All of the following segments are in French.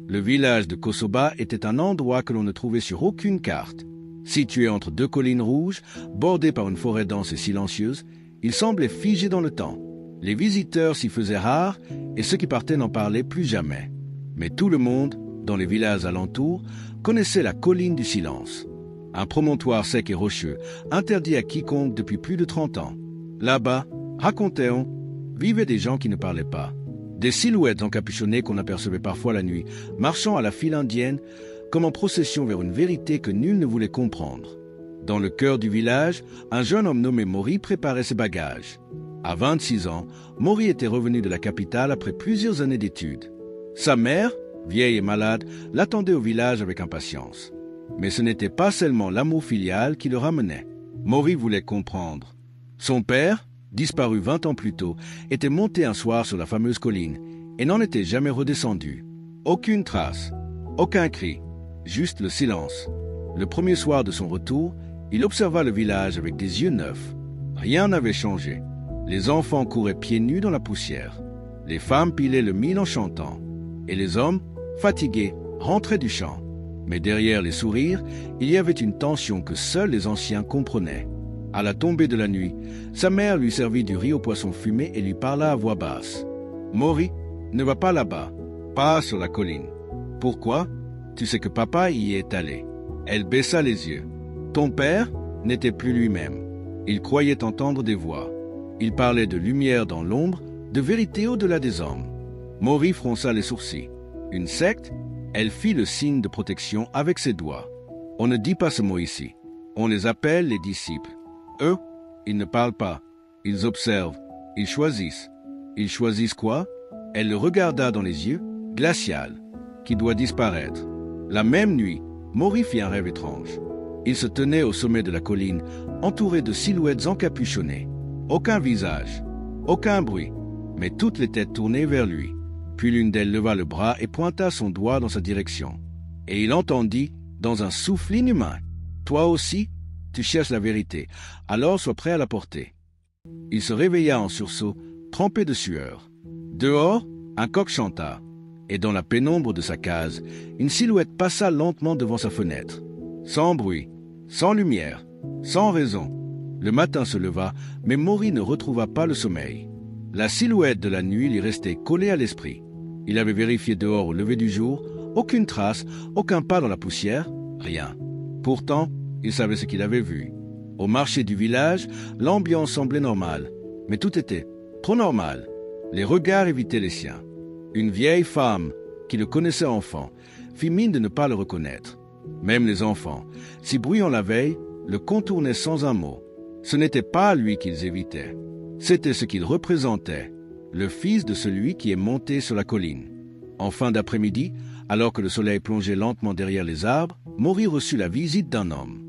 Le village de Kosoba était un endroit que l'on ne trouvait sur aucune carte. Situé entre deux collines rouges, bordé par une forêt dense et silencieuse, il semblait figé dans le temps. Les visiteurs s'y faisaient rares et ceux qui partaient n'en parlaient plus jamais. Mais tout le monde, dans les villages alentours, connaissait la colline du silence. Un promontoire sec et rocheux, interdit à quiconque depuis plus de 30 ans. Là-bas, racontait-on, vivaient des gens qui ne parlaient pas. Des silhouettes encapuchonnées qu'on apercevait parfois la nuit, marchant à la file indienne, comme en procession vers une vérité que nul ne voulait comprendre. Dans le cœur du village, un jeune homme nommé Maury préparait ses bagages. À 26 ans, Maury était revenu de la capitale après plusieurs années d'études. Sa mère, vieille et malade, l'attendait au village avec impatience. Mais ce n'était pas seulement l'amour filial qui le ramenait. Maury voulait comprendre. Son père, disparu 20 ans plus tôt, était monté un soir sur la fameuse colline et n'en était jamais redescendu. Aucune trace, aucun cri, juste le silence. Le premier soir de son retour, il observa le village avec des yeux neufs. Rien n'avait changé. Les enfants couraient pieds nus dans la poussière. Les femmes pilaient le mil en chantant. Et les hommes, fatigués, rentraient du champ. Mais derrière les sourires, il y avait une tension que seuls les anciens comprenaient. À la tombée de la nuit, sa mère lui servit du riz au poisson fumé et lui parla à voix basse. « Maury, ne va pas là-bas, pas sur la colline. Pourquoi? Tu sais que papa y est allé. » Elle baissa les yeux. Ton père n'était plus lui-même. Il croyait entendre des voix. Il parlait de lumière dans l'ombre, de vérité au-delà des hommes. Maury fronça les sourcils. Une secte? Elle fit le signe de protection avec ses doigts. On ne dit pas ce mot ici. On les appelle les disciples. Eux, ils ne parlent pas. Ils observent. Ils choisissent. Ils choisissent quoi? Elle le regarda dans les yeux, glacial, qui doit disparaître. La même nuit, Maury fit un rêve étrange. Il se tenait au sommet de la colline, entouré de silhouettes encapuchonnées. Aucun visage, aucun bruit, mais toutes les têtes tournées vers lui. Puis l'une d'elles leva le bras et pointa son doigt dans sa direction. Et il entendit, dans un souffle inhumain, « Toi aussi, tu cherches la vérité, alors sois prêt à la porter. » Il se réveilla en sursaut, trempé de sueur. Dehors, un coq chanta, et dans la pénombre de sa case, une silhouette passa lentement devant sa fenêtre. Sans bruit, sans lumière, sans raison. Le matin se leva, mais Maury ne retrouva pas le sommeil. La silhouette de la nuit lui restait collée à l'esprit. Il avait vérifié dehors au lever du jour, aucune trace, aucun pas dans la poussière, rien. Pourtant, il savait ce qu'il avait vu. Au marché du village, l'ambiance semblait normale, mais tout était trop normal. Les regards évitaient les siens. Une vieille femme, qui le connaissait enfant, fit mine de ne pas le reconnaître. Même les enfants, si bruyants la veille, le contournaient sans un mot. Ce n'était pas lui qu'ils évitaient. C'était ce qu'il représentait, le fils de celui qui est monté sur la colline. En fin d'après-midi, alors que le soleil plongeait lentement derrière les arbres, Maury reçut la visite d'un homme.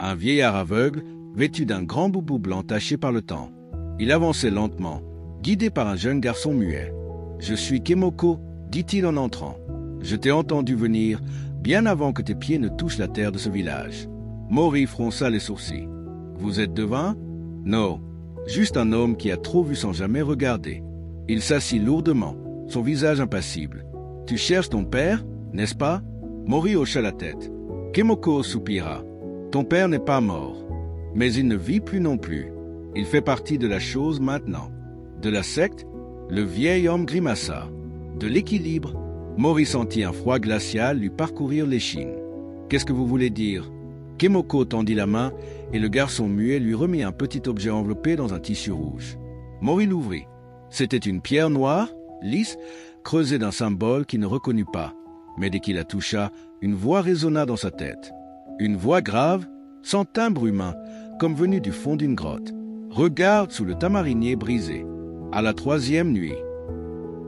Un vieillard aveugle, vêtu d'un grand boubou blanc taché par le temps. Il avançait lentement, guidé par un jeune garçon muet. « Je suis Kemoko », dit-il en entrant. « Je t'ai entendu venir bien avant que tes pieds ne touchent la terre de ce village. » Maury fronça les sourcils. « Vous êtes devin? »« Non, juste un homme qui a trop vu sans jamais regarder. » Il s'assit lourdement, son visage impassible. « Tu cherches ton père, n'est-ce pas ?» Maury hocha la tête. Kemoko soupira. « Ton père n'est pas mort, mais il ne vit plus non plus. Il fait partie de la chose maintenant. » De la secte, le vieil homme grimaça. De l'équilibre, Maury sentit un froid glacial lui parcourir l'échine. « Qu'est-ce que vous voulez dire ?» Kemoko tendit la main et le garçon muet lui remit un petit objet enveloppé dans un tissu rouge. Maury l'ouvrit. C'était une pierre noire, lisse, creusée d'un symbole qu'il ne reconnut pas. Mais dès qu'il la toucha, une voix résonna dans sa tête. Une voix grave, sans timbre humain, comme venue du fond d'une grotte. « Regarde sous le tamarinier brisé. » À la 3e nuit.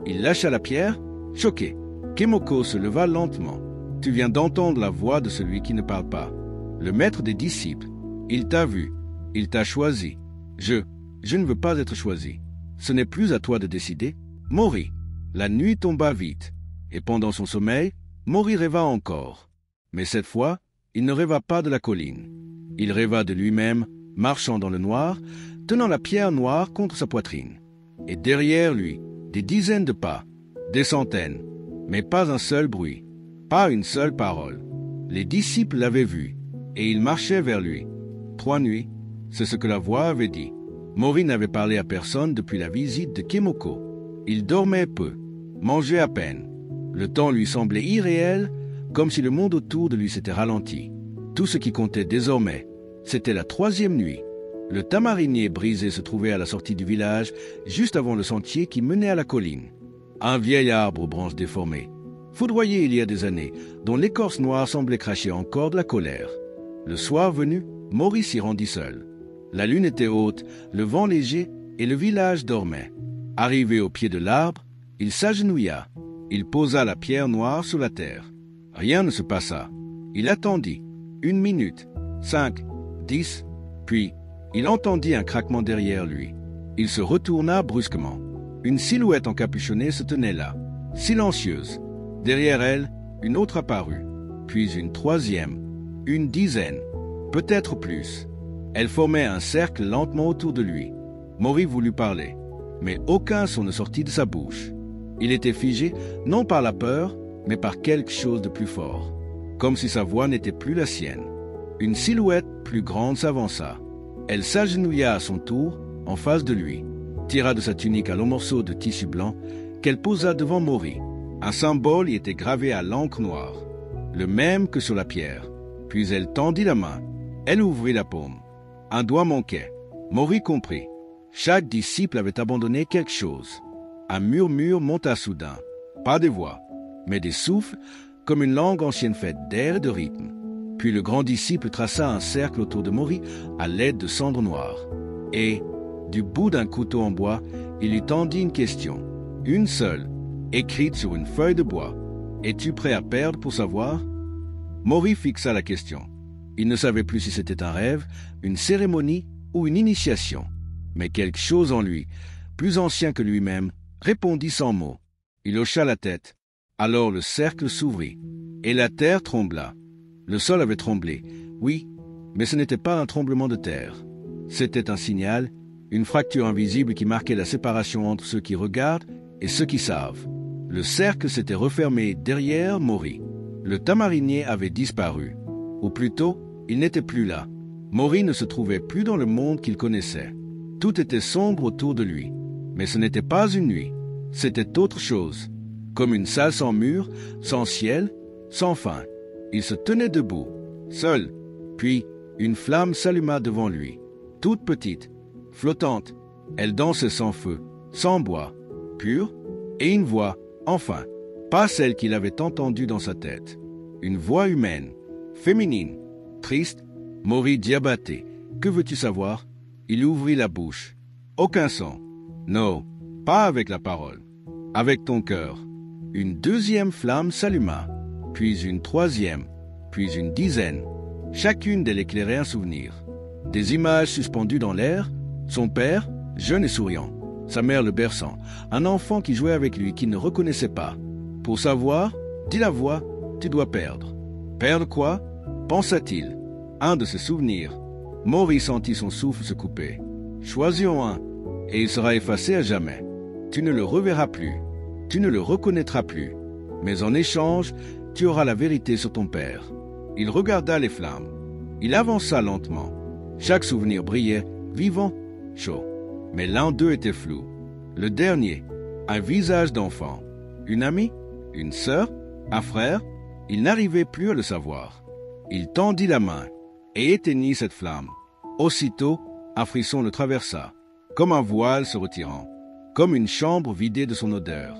Il lâcha la pierre, choqué. Kemoko se leva lentement. « Tu viens d'entendre la voix de celui qui ne parle pas. Le maître des disciples. Il t'a vu. Il t'a choisi. Je ne veux pas être choisi. Ce n'est plus à toi de décider. » Maury. La nuit tomba vite. Et pendant son sommeil, Maury rêva encore. Mais cette fois, il ne rêva pas de la colline. Il rêva de lui-même, marchant dans le noir, tenant la pierre noire contre sa poitrine. Et derrière lui, des dizaines de pas, des centaines, mais pas un seul bruit. Pas une seule parole. Les disciples l'avaient vu, et ils marchaient vers lui. 3 nuits, c'est ce que la voix avait dit. Maury n'avait parlé à personne depuis la visite de Kemoko. Il dormait peu, mangeait à peine. Le temps lui semblait irréel, comme si le monde autour de lui s'était ralenti. Tout ce qui comptait désormais, c'était la 3e nuit. Le tamarinier brisé se trouvait à la sortie du village, juste avant le sentier qui menait à la colline. Un vieil arbre aux branches déformées, foudroyé il y a des années, dont l'écorce noire semblait cracher encore de la colère. Le soir venu, Maury s'y rendit seul. La lune était haute, le vent léger, et le village dormait. Arrivé au pied de l'arbre, il s'agenouilla. Il posa la pierre noire sur la terre. Rien ne se passa. Il attendit. 1 minute, 5, 10, puis il entendit un craquement derrière lui. Il se retourna brusquement. Une silhouette encapuchonnée se tenait là, silencieuse. Derrière elle, une autre apparut, puis une 3e, une dizaine, peut-être plus. Elle formait un cercle lentement autour de lui. Maury voulut parler, mais aucun son ne sortit de sa bouche. Il était figé, non par la peur, mais par quelque chose de plus fort, comme si sa voix n'était plus la sienne. Une silhouette plus grande s'avança. Elle s'agenouilla à son tour, en face de lui, tira de sa tunique un long morceau de tissu blanc qu'elle posa devant Maury. Un symbole y était gravé à l'encre noire, le même que sur la pierre. Puis elle tendit la main. Elle ouvrit la paume. Un doigt manquait. Maury comprit. Chaque disciple avait abandonné quelque chose. Un murmure monta soudain. Pas des voix, mais des souffles, comme une langue ancienne faite d'air et de rythme. Puis le grand disciple traça un cercle autour de Maury à l'aide de cendres noires. Et, du bout d'un couteau en bois, il lui tendit une question. Une seule, écrite sur une feuille de bois. « Es-tu prêt à perdre pour savoir ?» Maury fixa la question. Il ne savait plus si c'était un rêve, une cérémonie ou une initiation. Mais quelque chose en lui, plus ancien que lui-même, répondit sans mots. Il hocha la tête. Alors le cercle s'ouvrit, et la terre trembla. Le sol avait tremblé, oui, mais ce n'était pas un tremblement de terre. C'était un signal, une fracture invisible qui marquait la séparation entre ceux qui regardent et ceux qui savent. Le cercle s'était refermé derrière Maury. Le tamarinier avait disparu. Ou plutôt, il n'était plus là. Maury ne se trouvait plus dans le monde qu'il connaissait. Tout était sombre autour de lui. Mais ce n'était pas une nuit. C'était autre chose. Comme une salle sans mur, sans ciel, sans fin. Il se tenait debout, seul. Puis, une flamme s'alluma devant lui. Toute petite, flottante. Elle dansait sans feu, sans bois, pure. Et une voix, enfin, pas celle qu'il avait entendue dans sa tête. Une voix humaine, féminine, triste. Maury diabaté. Que veux-tu savoir? Il ouvrit la bouche. Aucun son. Non, pas avec la parole. Avec ton cœur. Une 2e flamme s'alluma, puis une 3e, puis une dizaine. Chacune d'elles éclairait un souvenir. Des images suspendues dans l'air, son père, jeune et souriant, sa mère le berçant, un enfant qui jouait avec lui qu'il ne reconnaissait pas. Pour savoir, dit la voix, tu dois perdre. Perdre quoi? Pensa-t-il. Un de ses souvenirs. Maury sentit son souffle se couper. Choisis-en un, et il sera effacé à jamais. Tu ne le reverras plus. Tu ne le reconnaîtras plus. Mais en échange, tu auras la vérité sur ton père. Il regarda les flammes. Il avança lentement. Chaque souvenir brillait, vivant, chaud. Mais l'un d'eux était flou. Le dernier, un visage d'enfant. Une amie? Une sœur? Un frère? Il n'arrivait plus à le savoir. Il tendit la main et éteignit cette flamme. Aussitôt, un frisson le traversa, comme un voile se retirant, comme une chambre vidée de son odeur.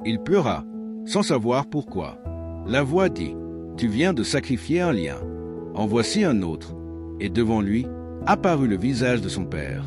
Il pleura, sans savoir pourquoi. La voix dit, « Tu viens de sacrifier un lien. En voici un autre. » Et devant lui, apparut le visage de son père.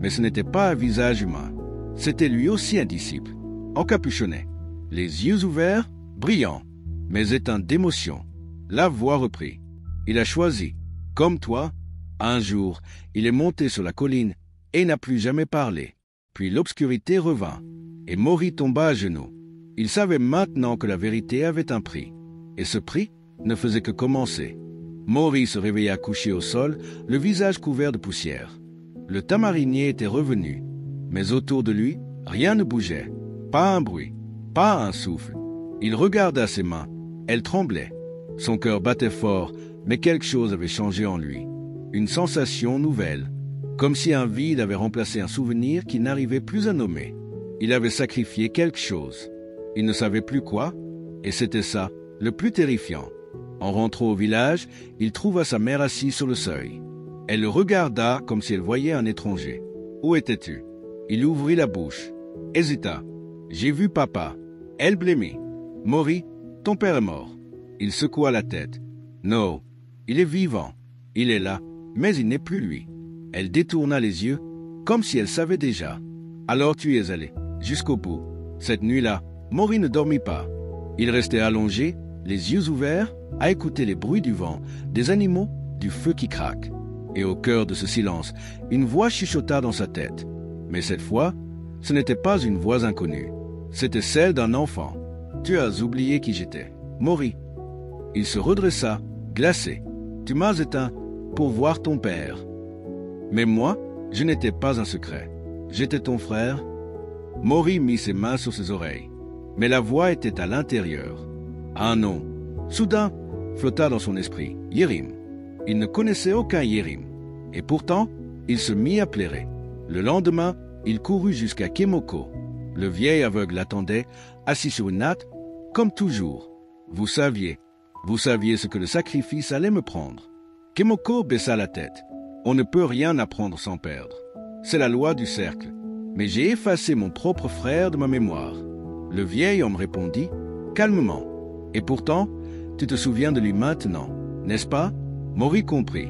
Mais ce n'était pas un visage humain. C'était lui aussi un disciple, encapuchonné, les yeux ouverts, brillants, mais éteints d'émotion. La voix reprit. Il a choisi, comme toi. Un jour, il est monté sur la colline et n'a plus jamais parlé. Puis l'obscurité revint, et Maury tomba à genoux. Il savait maintenant que la vérité avait un prix, et ce prix ne faisait que commencer. Maury se réveilla couché au sol, le visage couvert de poussière. Le tamarinier était revenu, mais autour de lui, rien ne bougeait. Pas un bruit, pas un souffle. Il regarda ses mains, Elle tremblait. Son cœur battait fort, mais quelque chose avait changé en lui. Une sensation nouvelle, comme si un vide avait remplacé un souvenir qu'il n'arrivait plus à nommer. Il avait sacrifié quelque chose. Il ne savait plus quoi, et c'était ça, le plus terrifiant. En rentrant au village, il trouva sa mère assise sur le seuil. Elle le regarda comme si elle voyait un étranger. « Où étais-tu » Il ouvrit la bouche, hésita. « J'ai vu papa. » Elle blêmit. « Maury, ton père est mort. » Il secoua la tête. « Non, il est vivant. Il est là, mais il n'est plus lui. » Elle détourna les yeux, comme si elle savait déjà. « Alors tu y es allé, jusqu'au bout. » Cette nuit-là, Maury ne dormit pas. Il restait allongé, les yeux ouverts, à écouter les bruits du vent, des animaux, du feu qui craque. Et au cœur de ce silence, une voix chuchota dans sa tête. Mais cette fois, ce n'était pas une voix inconnue. C'était celle d'un enfant. « Tu as oublié qui j'étais, Maury. » Il se redressa, glacé. « Tu m'as éteint pour voir ton père. » Mais moi, je n'étais pas un secret. J'étais ton frère. Maury mit ses mains sur ses oreilles. Mais la voix était à l'intérieur. Un nom, soudain, flotta dans son esprit. Yérim. Il ne connaissait aucun Yérim. Et pourtant, il se mit à plairer. Le lendemain, il courut jusqu'à Kémoko. Le vieil aveugle l'attendait, assis sur une natte, comme toujours. Vous saviez ce que le sacrifice allait me prendre. Kémoko baissa la tête. On ne peut rien apprendre sans perdre. C'est la loi du cercle. Mais j'ai effacé mon propre frère de ma mémoire. Le vieil homme répondit, calmement. Et pourtant, tu te souviens de lui maintenant, n'est-ce pas? Maury comprit.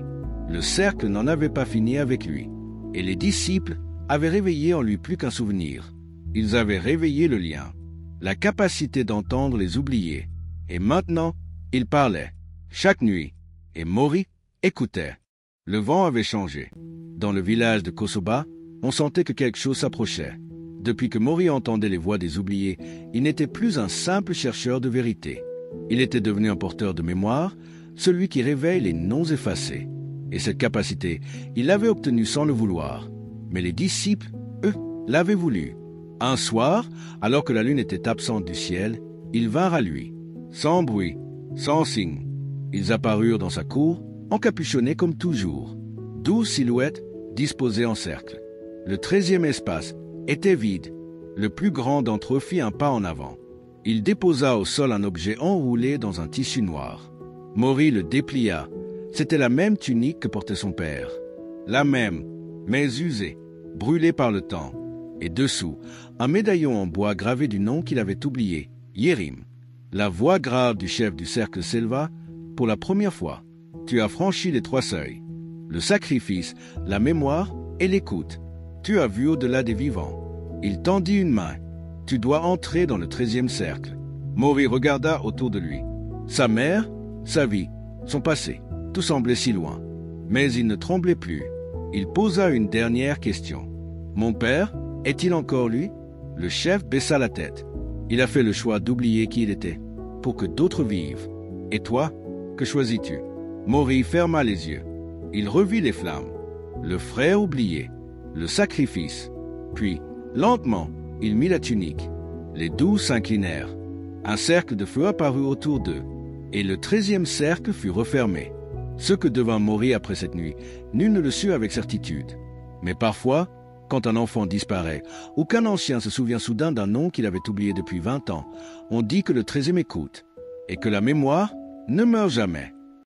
Le cercle n'en avait pas fini avec lui. Et les disciples avaient réveillé en lui plus qu'un souvenir. Ils avaient réveillé le lien, la capacité d'entendre les oubliés. Et maintenant, il parlait, chaque nuit. Et Maury écoutait. Le vent avait changé. Dans le village de Kosoba, on sentait que quelque chose s'approchait. Depuis que Maury entendait les voix des oubliés, il n'était plus un simple chercheur de vérité. Il était devenu un porteur de mémoire, celui qui réveille les noms effacés. Et cette capacité, il l'avait obtenue sans le vouloir. Mais les disciples, eux, l'avaient voulu. Un soir, alors que la lune était absente du ciel, ils vinrent à lui. Sans bruit, sans signe. Ils apparurent dans sa cour, encapuchonnés comme toujours. 12 silhouettes disposées en cercle. Le 13e espace était vide. Le plus grand d'entre eux fit un pas en avant. Il déposa au sol un objet enroulé dans un tissu noir. Maury le déplia. C'était la même tunique que portait son père. La même, mais usée, brûlée par le temps. Et dessous, un médaillon en bois gravé du nom qu'il avait oublié, Yérim. La voix grave du chef du cercle s'éleva pour la première fois. Tu as franchi les 3 seuils. Le sacrifice, la mémoire et l'écoute. Tu as vu au-delà des vivants. Il tendit une main. Tu dois entrer dans le 13e cercle. Maury regarda autour de lui. Sa mère, sa vie, son passé, tout semblait si loin. Mais il ne tremblait plus. Il posa une dernière question. Mon père, est-il encore lui? Le chef baissa la tête. Il a fait le choix d'oublier qui il était, pour que d'autres vivent. Et toi, que choisis-tu? Maury ferma les yeux. Il revit les flammes. Le frère oublié, le sacrifice. Puis, lentement, il mit la tunique. Les 12 s'inclinèrent. Un cercle de feu apparut autour d'eux, et le 13e cercle fut refermé. Ce que devint Maury après cette nuit, nul ne le sut avec certitude. Mais parfois, quand un enfant disparaît, ou qu'un ancien se souvient soudain d'un nom qu'il avait oublié depuis 20 ans, on dit que le 13e écoute, et que la mémoire ne meurt jamais.